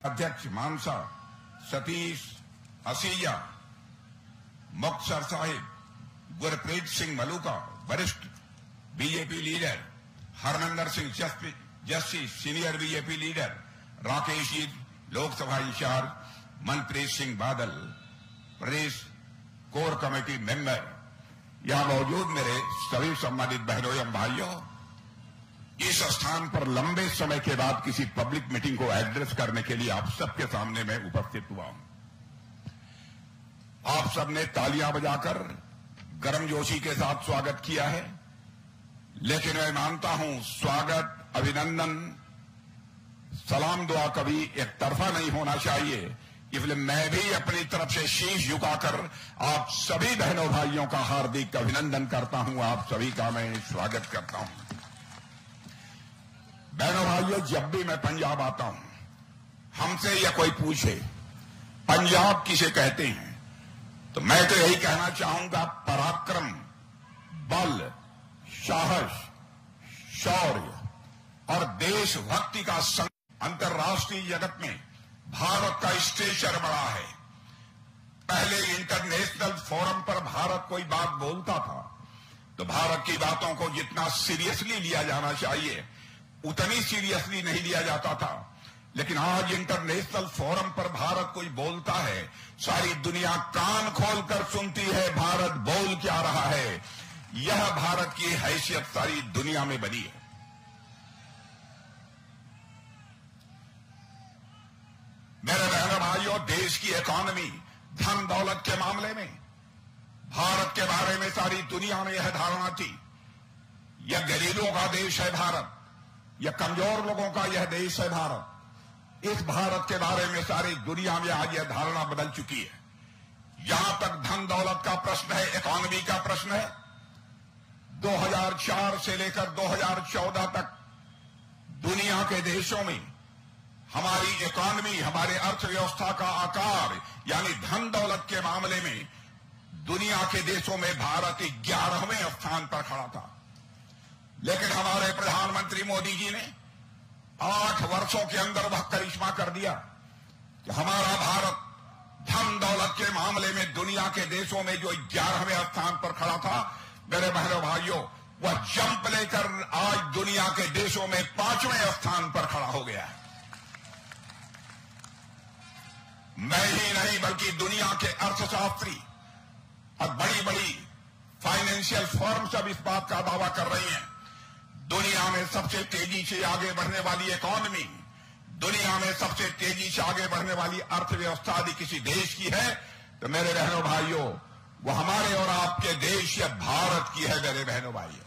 अध्यक्ष मानसा सतीश असीजा, मुक्तसर साहिब गुरप्रीत सिंह मलूका वरिष्ठ BJP leader, Harmandar Singh Jassi senior BJP leader, Rakesh ji Lok Sabha incharge, Manpreet Singh Badal प्रदेश कोर कमेटी मेंबर, यहां मौजूद मेरे सभी सम्मानित बहनों एवं भाइयों, इस स्थान पर लंबे समय के बाद किसी पब्लिक मीटिंग को एड्रेस करने के लिए आप सबके सामने मैं उपस्थित हुआ हूं। आप सबने तालियां बजाकर गर्मजोशी के साथ स्वागत किया है, लेकिन मैं मानता हूं स्वागत, अभिनंदन, सलाम दुआ कभी एक तरफा नहीं होना चाहिए। इसलिए मैं भी अपनी तरफ से शीश झुकाकर आप सभी बहनों भाइयों का हार्दिक अभिनंदन करता हूं, आप सभी का मैं स्वागत करता हूं। बहनों भाइयों, जब भी मैं पंजाब आता हूं, हमसे या कोई पूछे पंजाब किसे कहते हैं, तो मैं तो यही कहना चाहूंगा, पराक्रम, बल, साहस, शौर्य और देशभक्ति का संग। अंतर्राष्ट्रीय जगत में भारत का स्टेचर बड़ा है। पहले इंटरनेशनल फोरम पर भारत कोई बात बोलता था तो भारत की बातों को जितना सीरियसली लिया जाना चाहिए उतनी सीरियसली नहीं लिया जाता था, लेकिन आज इंटरनेशनल फोरम पर भारत कोई बोलता है, सारी दुनिया कान खोलकर सुनती है भारत बोल क्या रहा है। यह भारत की हैसियत सारी दुनिया में बनी है। मेरे बहनों भाइयों, देश की इकॉनमी, धन दौलत के मामले में भारत के बारे में सारी दुनिया में यह धारणा थी, यह गरीबों का देश है भारत, यह कमजोर लोगों का यह देश है भारत। इस भारत के बारे में सारी दुनिया में आज यह धारणा बदल चुकी है। जहां तक धन दौलत का प्रश्न है, इकॉनमी का प्रश्न है, 2004 से लेकर 2014 तक दुनिया के देशों में हमारी इकॉनमी, हमारे अर्थव्यवस्था का आकार यानी धन दौलत के मामले में दुनिया के देशों में भारत 11वें स्थान पर खड़ा था। लेकिन हमारे प्रधानमंत्री मोदी जी ने 8 वर्षों के अंदर वह करिश्मा कर दिया कि हमारा भारत धन दौलत के मामले में दुनिया के देशों में जो 11वें स्थान पर खड़ा था, मेरे बहनों भाइयों, वह जंप लेकर आज दुनिया के देशों में 5वें स्थान पर खड़ा हो गया है। मैं ही नहीं बल्कि दुनिया के अर्थशास्त्री और बड़ी बड़ी फाइनेंशियल फर्म्स अब इस बात का दावा कर रही हैं, दुनिया में सबसे तेजी से आगे बढ़ने वाली इकॉनमी, दुनिया में सबसे तेजी से आगे बढ़ने वाली अर्थव्यवस्था यदि किसी देश की है तो मेरे बहनों भाइयों वो हमारे और आपके देश या भारत की है। मेरे बहनों भाइयों,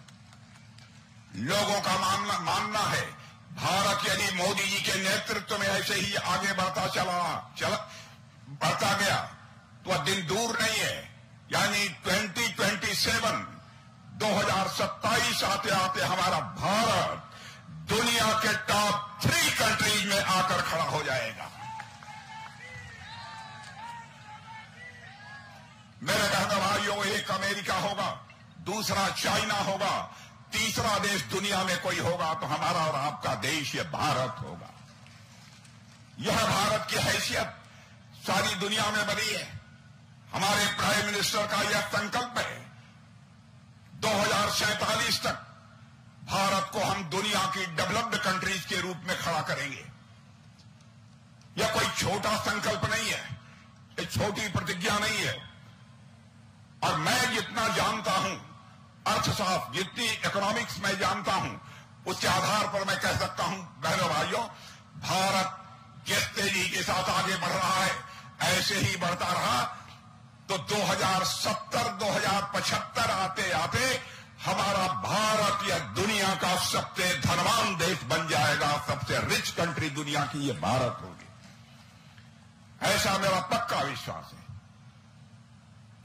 लोगों का मानना है भारत यदि मोदी जी के नेतृत्व में ऐसे ही आगे बढ़ता गया तो वह दिन दूर नहीं है, यानी 2027 आते आते हमारा भारत दुनिया के टॉप 3 कंट्रीज में आकर खड़ा हो जाएगा। मेरे बहनों भाइयों, एक अमेरिका होगा, दूसरा चाइना होगा, तीसरा देश दुनिया में कोई होगा तो हमारा और आपका देश ये भारत होगा। यह भारत की हैसियत सारी दुनिया में बनी है। हमारे प्राइम मिनिस्टर का यह संकल्प है 2047 तक भारत को हम दुनिया की डेवलप्ड कंट्रीज के रूप में खड़ा करेंगे। यह कोई छोटा संकल्प नहीं है, यह छोटी प्रतिज्ञा नहीं है। और मैं जितना जानता हूं अर्थशास्त्र, जितनी इकोनॉमिक्स में जानता हूं, उसके आधार पर मैं कह सकता हूं बहनों भाइयों, भारत जिस तेजी के साथ आगे बढ़ रहा है ऐसे ही बढ़ता रहा तो 2070-2075 आते आते हमारा भारत या दुनिया का सबसे धनवान देश बन जाएगा। सबसे रिच कंट्री दुनिया की ये भारत होगी, ऐसा मेरा पक्का विश्वास है।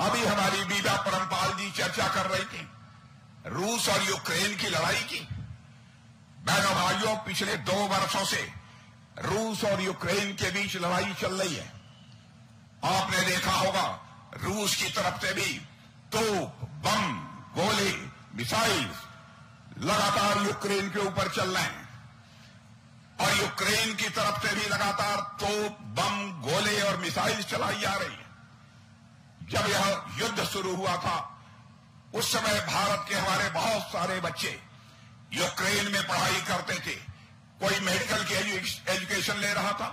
अभी हमारी बीबा परमपाल जी चर्चा कर रही थी रूस और यूक्रेन की लड़ाई की। बहनों भाइयों, पिछले 2 वर्षों से रूस और यूक्रेन के बीच लड़ाई चल रही है। आपने देखा होगा रूस की तरफ से भी तोप, बम, गोले, मिसाइल लगातार यूक्रेन के ऊपर चल रहे हैं। और यूक्रेन की तरफ से भी लगातार तोप, बम, गोले और मिसाइल चलाई जा रही है। जब यह युद्ध शुरू हुआ था उस समय भारत के हमारे बहुत सारे बच्चे यूक्रेन में पढ़ाई करते थे। कोई मेडिकल की एजुकेशन ले रहा था,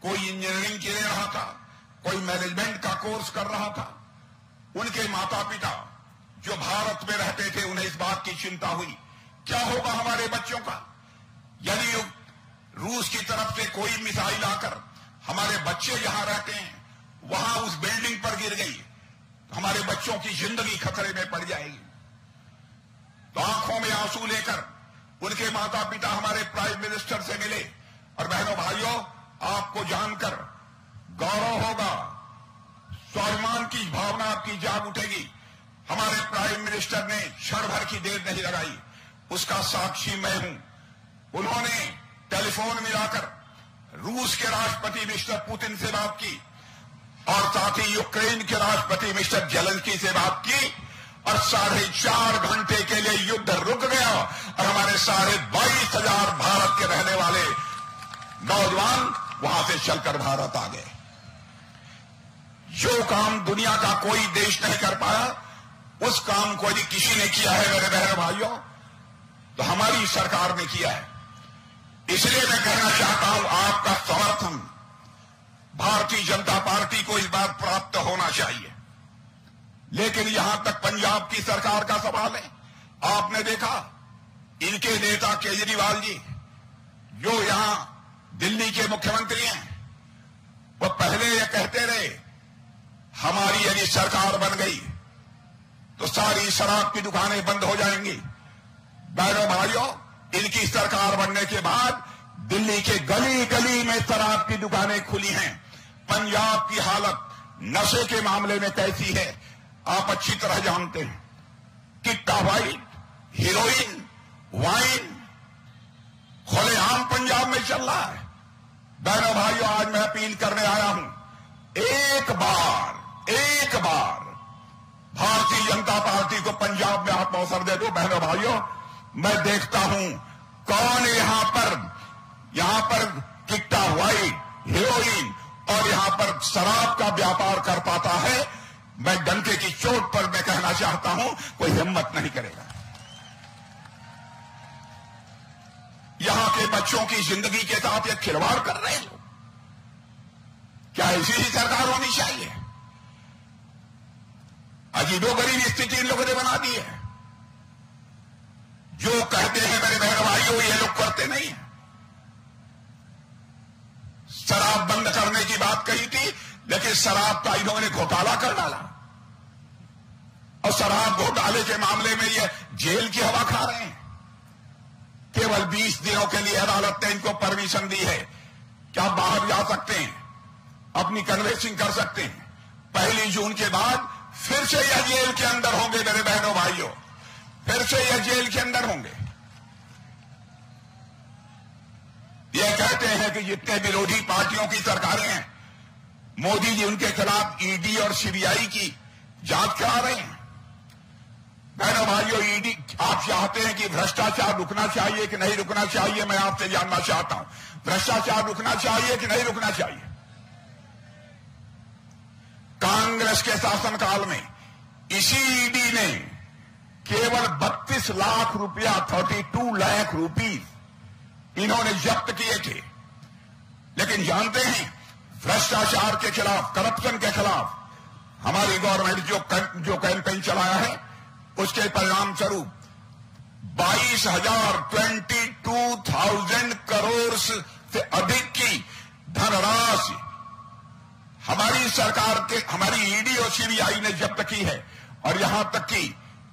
कोई इंजीनियरिंग की ले रहा था, कोई मैनेजमेंट का कोर्स कर रहा था। उनके माता पिता जो भारत में रहते थे उन्हें इस बात की चिंता हुई क्या होगा हमारे बच्चों का, यदि रूस की तरफ से कोई मिसाइल आकर हमारे बच्चे जहां रहते हैं वहां उस बिल्डिंग पर गिर गई, हमारे बच्चों की जिंदगी खतरे में पड़ जाएगी। तो आंखों में आंसू लेकर उनके माता पिता हमारे प्राइम मिनिस्टर से मिले। और बहनों भाइयों, आपको जानकर गौरव होगा, स्वाभिमान की भावना आपकी जाग उठेगी। हमारे प्राइम मिनिस्टर ने क्षण भर की देर नहीं लगाई, उसका साक्षी मैं हूं। उन्होंने टेलीफोन मिलाकर रूस के राष्ट्रपति मिस्टर पुतिन से बात की और साथ ही यूक्रेन के राष्ट्रपति मिस्टर जेलेंस्की से बात की और 4.5 घंटे के लिए युद्ध रुक गया और हमारे 22,500 भारत के रहने वाले नौजवान वहां से चलकर भारत आ गए। जो काम दुनिया का कोई देश नहीं कर पाया उस काम को यदि किसी ने किया है मेरे बहनों भाइयों तो हमारी सरकार ने किया है। इसलिए मैं कहना चाहता हूं आपका समर्थन भारतीय जनता पार्टी को इस बार प्राप्त होना चाहिए। लेकिन यहां तक पंजाब की सरकार का सवाल है, आपने देखा इनके नेता केजरीवाल जी जो यहां दिल्ली के मुख्यमंत्री हैं, वो पहले ये कहते रहे हमारी यदि सरकार बन गई तो सारी शराब की दुकानें बंद हो जाएंगी। बहनों भाइयों, इनकी सरकार बनने के बाद दिल्ली के गली गली में शराब की दुकानें खुली हैं। पंजाब की हालत नशे के मामले में कैसी है आप अच्छी तरह जानते हैं। किट्टा वाइट, हीरोइन, वाइन खुलेआम पंजाब में चल रहा है। बहनों भाइयों, आज मैं अपील करने आया हूं, एक बार भारतीय जनता पार्टी को पंजाब में हाथ अवसर दे दो। बहनों भाइयों, मैं देखता हूं कौन यहां पर किट्टा वाइट, हीरोइन और यहां पर शराब का व्यापार कर पाता है। मैं डंके की चोट पर मैं कहना चाहता हूं कोई हिम्मत नहीं करेगा। यहां के बच्चों की जिंदगी के साथ ये खिलवाड़ कर रहे हैं। क्या ऐसी ही सरकार होनी चाहिए? अजीबोगरीब स्थिति इन लोगों ने बना दी है। जो कहते हैं मेरे बहन भाइयों ये लोग करते नहीं है। शराब बंद करने की बात कही थी लेकिन शराब का इन्होंने घोटाला कर डाला और शराब घोटाले के मामले में ये जेल की हवा खा रहे हैं। केवल 20 दिनों के लिए अदालत ने इनको परमिशन दी है कि आप बाहर जा सकते हैं, अपनी कन्वेंसिंग कर सकते हैं। 1 जून के बाद फिर से यह जेल के अंदर होंगे मेरे बहनों भाइयों, फिर से यह जेल के अंदर होंगे। यह कहते हैं कि जितने विरोधी पार्टियों की सरकारें हैं मोदी जी उनके खिलाफ ईडी और सीबीआई की जांच करा रहे हैं। बहनों भाइयों, ईडी आप चाहते हैं कि भ्रष्टाचार रुकना चाहिए कि नहीं रुकना चाहिए? मैं आपसे जानना चाहता हूं, भ्रष्टाचार रुकना चाहिए कि नहीं रुकना चाहिए? कांग्रेस के शासनकाल में इसी ईडी ने केवल 32 लाख रुपया 32 लाख रुपीज इन्होंने जब्त किए थे। लेकिन जानते हैं भ्रष्टाचार के खिलाफ, करप्शन के खिलाफ हमारी गवर्नमेंट जो कैंपेन चलाया है उसके परिणाम स्वरूप 22,000 करोड़ से अधिक की धनराशि हमारी सरकार के, हमारी ईडी और सीबीआई ने जब्त की है। और यहां तक कि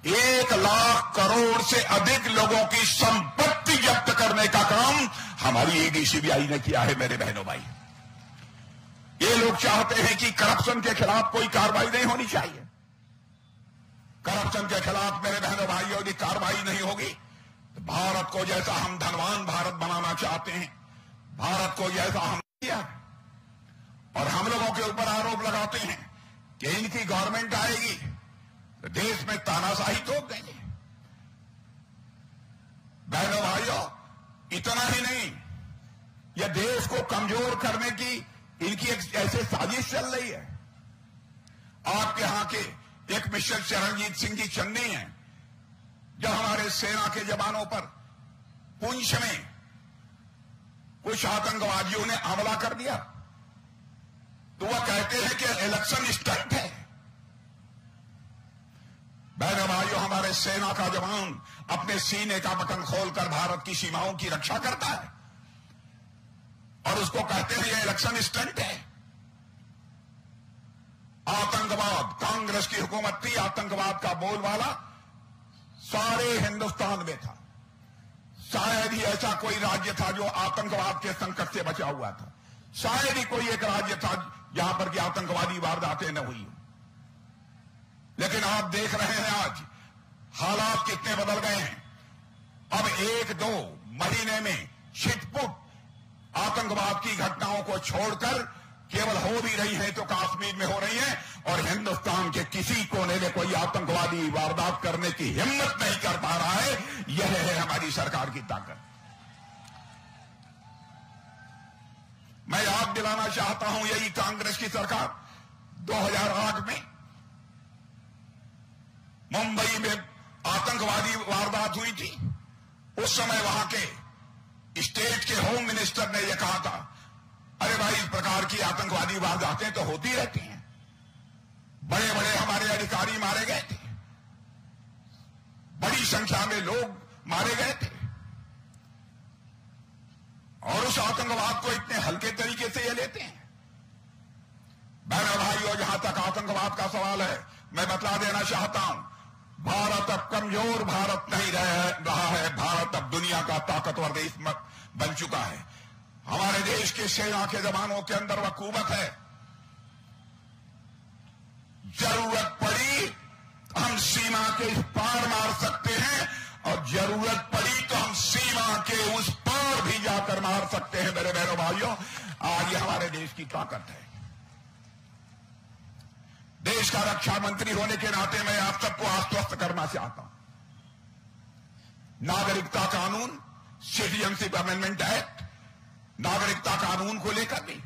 1 लाख करोड़ से अधिक लोगों की संपत्ति जब्त करने का काम हमारी ईडी सीबीआई ने किया है। मेरे बहनों भाई, ये लोग चाहते हैं कि करप्शन के खिलाफ कोई कार्रवाई नहीं होनी चाहिए। करप्शन के खिलाफ मेरे बहनों भाइयों यदि कार्रवाई नहीं होगी तो भारत को जैसा हम धनवान भारत बनाना चाहते हैं, भारत को जैसा हम किया और हम लोगों के ऊपर आरोप लगाते हैं कि इनकी गवर्नमेंट आएगी तो देश में तानाशाही थोप देंगे। बहनों भाइयों, इतना ही नहीं, यह देश को कमजोर करने की इनकी एक ऐसे साजिश चल रही है। आपके यहां के एक मिस्टर चरणजीत सिंह जी चन्नी हैं, जब हमारे सेना के जवानों पर पुंछ में कुछ आतंकवादियों ने हमला कर दिया, तो वह कहते हैं कि इलेक्शन स्टंट है। बहनों भाइयों, हमारे सेना का जवान अपने सीने का बटन खोलकर भारत की सीमाओं की रक्षा करता है और उसको कहते हैं ये इलेक्शन स्टंट है। आतंकवाद, कांग्रेस की हुकूमत थी, आतंकवाद का बोलबाला सारे हिंदुस्तान में था। शायद ही ऐसा कोई राज्य था जो आतंकवाद के संकट से बचा हुआ था। शायद ही कोई एक राज्य था जहां पर कि आतंकवादी वारदातें न हुई। लेकिन आप देख रहे हैं आज हालात कितने बदल गए हैं। अब 1-2 महीने में छिटपुट आतंकवाद की घटनाओं को छोड़कर केवल हो भी रही है तो कश्मीर में हो रही है, और हिंदुस्तान के किसी कोने में कोई आतंकवादी वारदात करने की हिम्मत नहीं कर पा रहा है। यह है हमारी सरकार की ताकत। मैं याद दिलाना चाहता हूं, यही कांग्रेस की सरकार 2008 में मुंबई में आतंकवादी वारदात हुई थी। उस समय वहां के स्टेट के होम मिनिस्टर ने यह कहा था, अरे भाई, इस प्रकार की आतंकवादी वारदातें तो होती रहती हैं। बड़े बड़े हमारे अधिकारी मारे गए थे, बड़ी संख्या में लोग मारे गए थे, और उस आतंकवाद को इतने हल्के तरीके से ये लेते हैं। बहनों भाइयों, जहां तक आतंकवाद का सवाल है, मैं बतला देना चाहता हूं, भारत अब कमजोर भारत नहीं रहा है। भारत अब दुनिया का ताकतवर देश बन चुका है। हमारे देश के सेना के जवानों के अंदर वह कुव्वत है, जरूरत पड़ी हम सीमा के इस पार मार सकते हैं, और जरूरत पड़ी तो हम सीमा के उस पार भी जाकर मार सकते हैं। मेरे बहनों भाइयों, आज ये हमारे देश की ताकत है। देश का रक्षा मंत्री होने के नाते मैं आप सबको आश्वस्त करना चाहता हूं, नागरिकता कानून, सिटीजनशिप अमेंडमेंट एक्ट, नागरिकता कानून को लेकर भी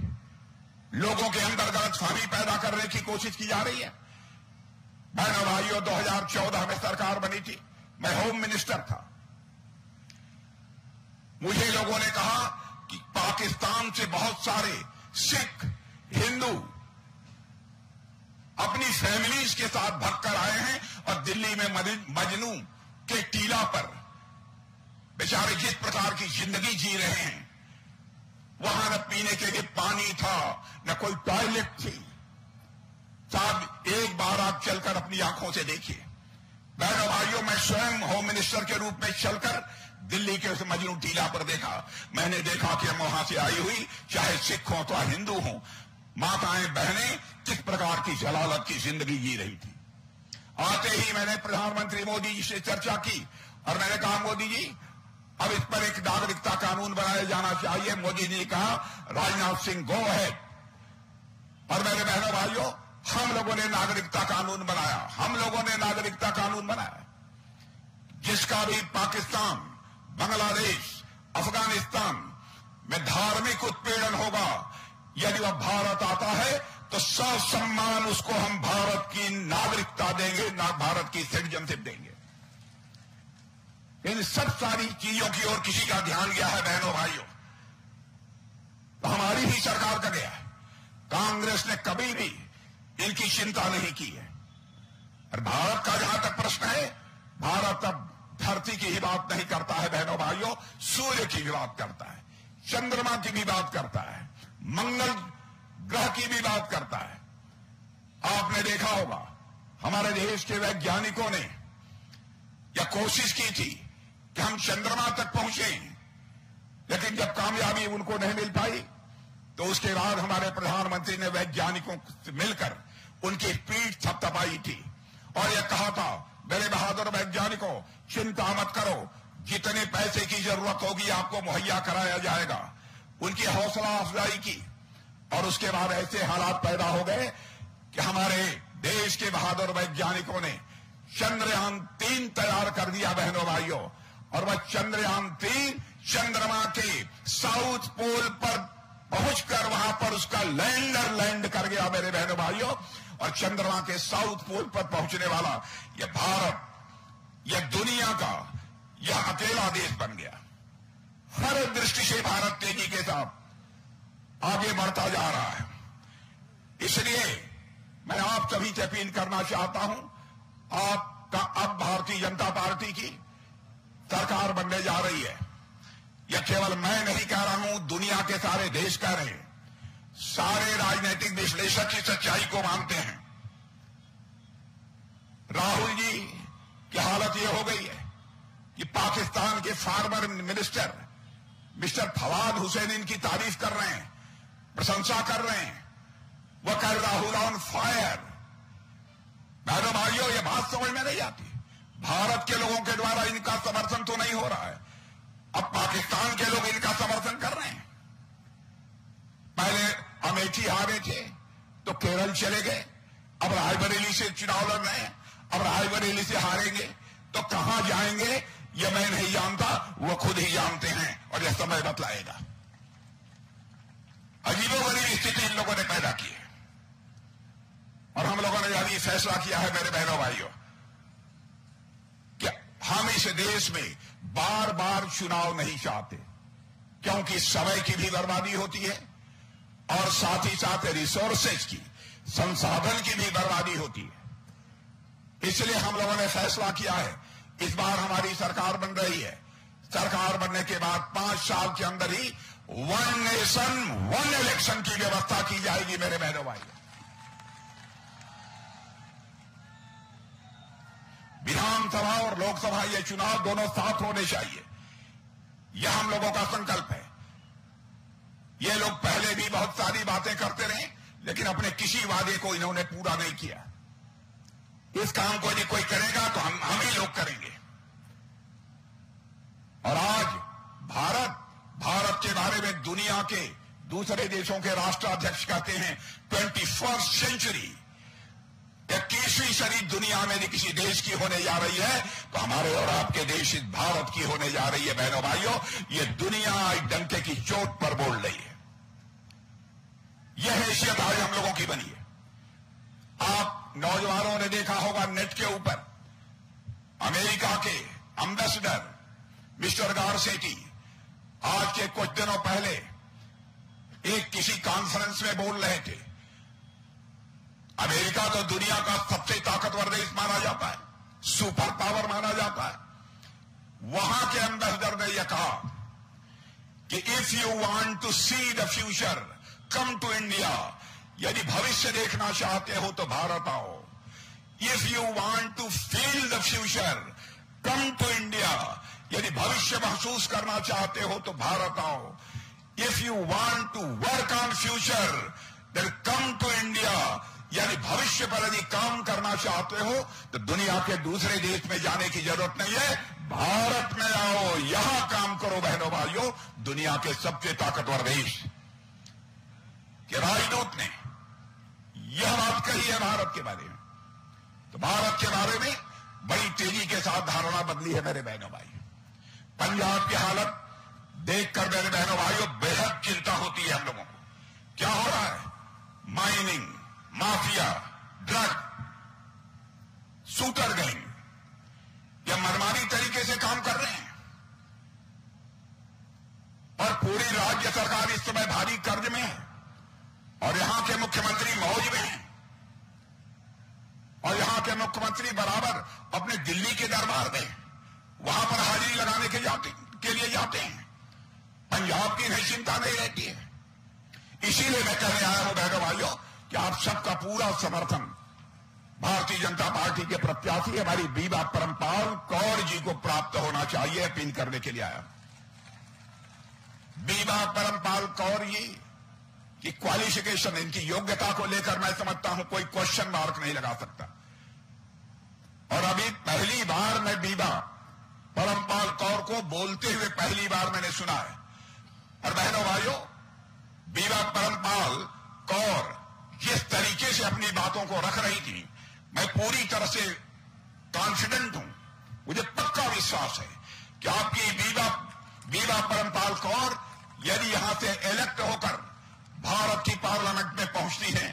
लोगों के अंदर गलतफहमी पैदा करने की कोशिश की जा रही है। बहनों भाइयों, 2014 में सरकार बनी थी, मैं होम मिनिस्टर था। मुझे लोगों ने कहा कि पाकिस्तान से बहुत सारे सिख, हिंदू अपनी फैमिलीज के साथ भागकर आए हैं, और दिल्ली में मजनू के टीला पर बेचारे जिस प्रकार की जिंदगी जी रहे हैं, वहां न पीने के लिए पानी था, न कोई टॉयलेट थी। साहब, एक बार आप चलकर अपनी आंखों से देखिए। बहनों भाइयों, मैं स्वयं होम मिनिस्टर के रूप में चलकर दिल्ली के उस मजनू टीला पर देखा। मैंने देखा कि हम वहां से आई हुई, चाहे सिख हो तो हिंदू हो, माताएं बहनें किस प्रकार की जलालत की जिंदगी जी रही थी। आते ही मैंने प्रधानमंत्री मोदी जी से चर्चा की और मैंने कहा, मोदी जी, अब इस पर एक नागरिकता कानून बनाया जाना चाहिए। मोदी जी ने कहा, राजनाथ सिंह गो अहेड। और मेरे बहनों भाइयों, हम लोगों ने नागरिकता कानून बनाया, हम लोगों ने नागरिकता कानून बनाया, जिसका भी पाकिस्तान, बांग्लादेश, अफगानिस्तान में धार्मिक उत्पीड़न होगा, यदि वह भारत आता है तो ससम्मान उसको हम भारत की नागरिकता देंगे, भारत की सिटीजनशिप देंगे। इन सब सारी चीजों की ओर किसी का ध्यान गया है बहनों भाइयों, तो हमारी ही सरकार का गया है। कांग्रेस ने कभी भी इनकी चिंता नहीं की है। और भारत का जहां तक प्रश्न है, भारत अब धरती की ही बात नहीं करता है बहनों भाइयों, सूर्य की भी बात करता है, चंद्रमा की भी बात करता है, मंगल ग्रह की भी बात करता है। आपने देखा होगा, हमारे देश के वैज्ञानिकों ने यह कोशिश की थी कि हम चंद्रमा तक पहुंचे, लेकिन जब कामयाबी उनको नहीं मिल पाई, तो उसके बाद हमारे प्रधानमंत्री ने वैज्ञानिकों से मिलकर उनकी पीठ थपथपाई थी और यह कहा था, मेरे बहादुर वैज्ञानिकों, चिंता मत करो, जितने पैसे की जरूरत होगी आपको मुहैया कराया जाएगा। उनकी हौसला अफजाई की, और उसके बाद ऐसे हालात पैदा हो गए कि हमारे देश के बहादुर वैज्ञानिकों ने चंद्रयान 3 तैयार कर दिया। बहनों भाइयों, और वह चंद्रयान-3 चंद्रमा के साउथ पोल पर पहुंचकर वहां पर उसका लैंडर लैंड कर गया मेरे बहनों भाइयों। और चंद्रमा के साउथ पोल पर पहुंचने वाला यह भारत, यह दुनिया का यह अकेला देश बन गया। हर दृष्टि से भारत तेजी के साथ आगे बढ़ता जा रहा है। इसलिए मैं आप सभी से अपील करना चाहता हूं, आपका अब भारतीय जनता पार्टी की सरकार बनने जा रही है। यह केवल मैं नहीं कह रहा हूं, दुनिया के सारे देश कह रहे हैं। सारे राजनीतिक विश्लेषक की सच्चाई को मानते हैं। राहुल जी की हालत यह हो गई है कि पाकिस्तान के farmer minister mister Fawad Hussain इनकी तारीफ कर रहे हैं, प्रशंसा कर रहे हैं। वह कह राहुल ऑन फायर। बहनों भाइयों, यह बात समझ में नहीं आती। भारत के लोगों के द्वारा इनका समर्थन तो नहीं हो रहा है, अब पाकिस्तान के लोग इनका समर्थन कर रहे हैं। पहले अमेठी हारे थे तो केरल चले गए, अब रायबरेली से चुनाव लड़ रहे हैं, अब रायबरेली से हारेंगे तो कहां जाएंगे यह मैं नहीं जानता, वो खुद ही जानते हैं और यह समय बतलाएगा। अजीबोगरीब स्थिति इन लोगों ने पैदा की है और हम लोगों ने अभी फैसला किया है मेरे बहनों भाइयों कि हम इस देश में बार बार चुनाव नहीं चाहते, क्योंकि समय की भी बर्बादी होती है और साथ ही साथ रिसोर्सेज की, संसाधन की भी बर्बादी होती है। इसलिए हम लोगों ने फैसला किया है, इस बार हमारी सरकार बन रही है। सरकार बनने के बाद 5 साल के अंदर ही 1 नेशन 1 इलेक्शन की व्यवस्था की जाएगी मेरे बहनों भाई। विधानसभा और लोकसभा ये चुनाव दोनों साथ होने चाहिए, यह हम लोगों का संकल्प है। ये लोग पहले भी बहुत सारी बातें करते रहे, लेकिन अपने किसी वादे को इन्होंने पूरा नहीं किया। इस काम को यदि कोई करेगा तो हम ही लोग करेंगे। और आज भारत के बारे में दुनिया के दूसरे देशों के राष्ट्राध्यक्ष कहते हैं 21st सेंचुरी, 21वीं सदी दुनिया में यदि किसी देश की होने जा रही है तो हमारे और आपके देश इस भारत की होने जा रही है। बहनों भाइयों, ये दुनिया डंके की चोट पर बोल रही है। यह हैसियत आज हम लोगों की बनी है। आप नौजवानों ने देखा होगा नेट के ऊपर अमेरिका के एम्बेसडर मिस्टर गारसेटी आज के कुछ दिनों पहले एक किसी कॉन्फ्रेंस में बोल रहे थे। अमेरिका तो दुनिया का सबसे ताकतवर देश माना जाता है, सुपर पावर माना जाता है। वहां के एम्बेसडर ने यह कहा कि if you want to see the future come to India, यदि भविष्य देखना चाहते हो तो भारत आओ। If you want to feel the future come to India, यदि भविष्य महसूस करना चाहते हो तो भारत आओ। If you want to work on future then come to India, यानी भविष्य पर यदि काम करना चाहते हो तो दुनिया के दूसरे देश में जाने की जरूरत नहीं है, भारत में आओ, यहां काम करो। बहनों भाइयों, दुनिया के सबसे ताकतवर देश के राजदूत ने यह बात कही है भारत के बारे में, तो भारत के बारे में बड़ी तेजी के साथ धारणा बदली है मेरे बहनों भाई। पंजाब की हालत देखकर मेरे बहनों भाइयों बेहद चिंता होती है हम लोगों को। क्या हो रहा है? Mining, mafia, drug, shooter gang, यह मनमानी तरीके से काम कर रहे हैं और पूरी राज्य सरकार इस समय भारी कर्ज में है और यहां के मुख्यमंत्री मौज में हैं और यहां के मुख्यमंत्री बराबर अपने दिल्ली के दरबार में वहां पर हाजिरी लगाने के लिए जाते हैं। पंजाब की नहीं चिंता नहीं रहती है। इसीलिए मैं कहने आया हूं बहनों भाइयों कि आप सबका पूरा समर्थन भारतीय जनता पार्टी के प्रत्याशी हमारी बीबा परमपाल कौर जी को प्राप्त होना चाहिए, अपील करने के लिए आया। बीबा परमपाल कौर जी की क्वालिफिकेशन, इनकी योग्यता को लेकर मैं समझता हूं कोई क्वेश्चन मार्क नहीं लगा सकता। और अभी पहली बार मैं बीबा परमपाल कौर को बोलते हुए पहली बार मैंने सुना है। और बहनों भाइयों, बीबा परमपाल कौर जिस तरीके से अपनी बातों को रख रही थी, मैं पूरी तरह से कॉन्फिडेंट हूं, मुझे पक्का विश्वास है कि आपकी बीबा परमपाल कौर यदि यहां से इलेक्ट होकर भारत की पार्लियामेंट में पहुंचती है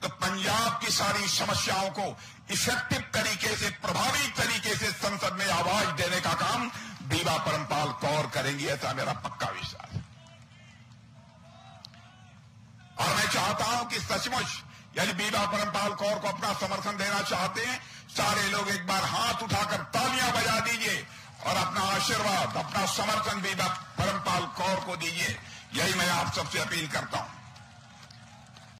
तो पंजाब की सारी समस्याओं को इफेक्टिव तरीके से, प्रभावी तरीके से संसद में आवाज देने का काम बीबा परमपाल कौर करेंगी, ऐसा मेरा पक्का विश्वास है। और मैं चाहता हूं कि सचमुच यदि बीबा परमपाल कौर को अपना समर्थन देना चाहते हैं, सारे लोग एक बार हाथ उठाकर तालियां बजा दीजिए और अपना आशीर्वाद, अपना समर्थन बीबा परमपाल कौर को दीजिए। यही मैं आप सबसे अपील करता हूं।